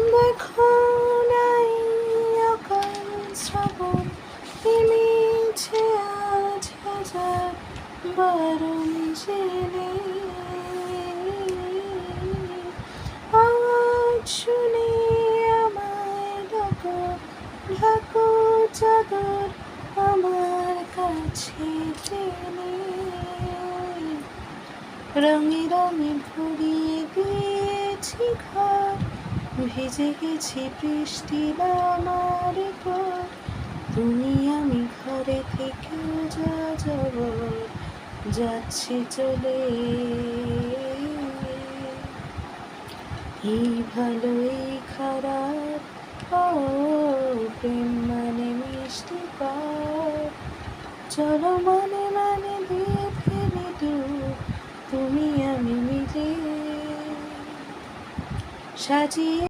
দেখো নাই অকাল শ্রাবণ মিছে আজ হাজার বারণ জেনে আওয়াজ শুনে আমায় ডাকো ঢাকো চাদর আমার কাছে টেনে রঙে রঙে ভরিয়ে দিয়েছি ঘর ভিজে গেছি বৃষ্টি নামার পর তুমি আমি ঘরে থেকে যা যাবার যাচ্ছি চলে এই ভালো এই খারাপ ও প্রেম মানে মিষ্টি পাপ চলো মানে মানে দিয়ে ফেলে তুমি আমি মিলে সাজিয়ে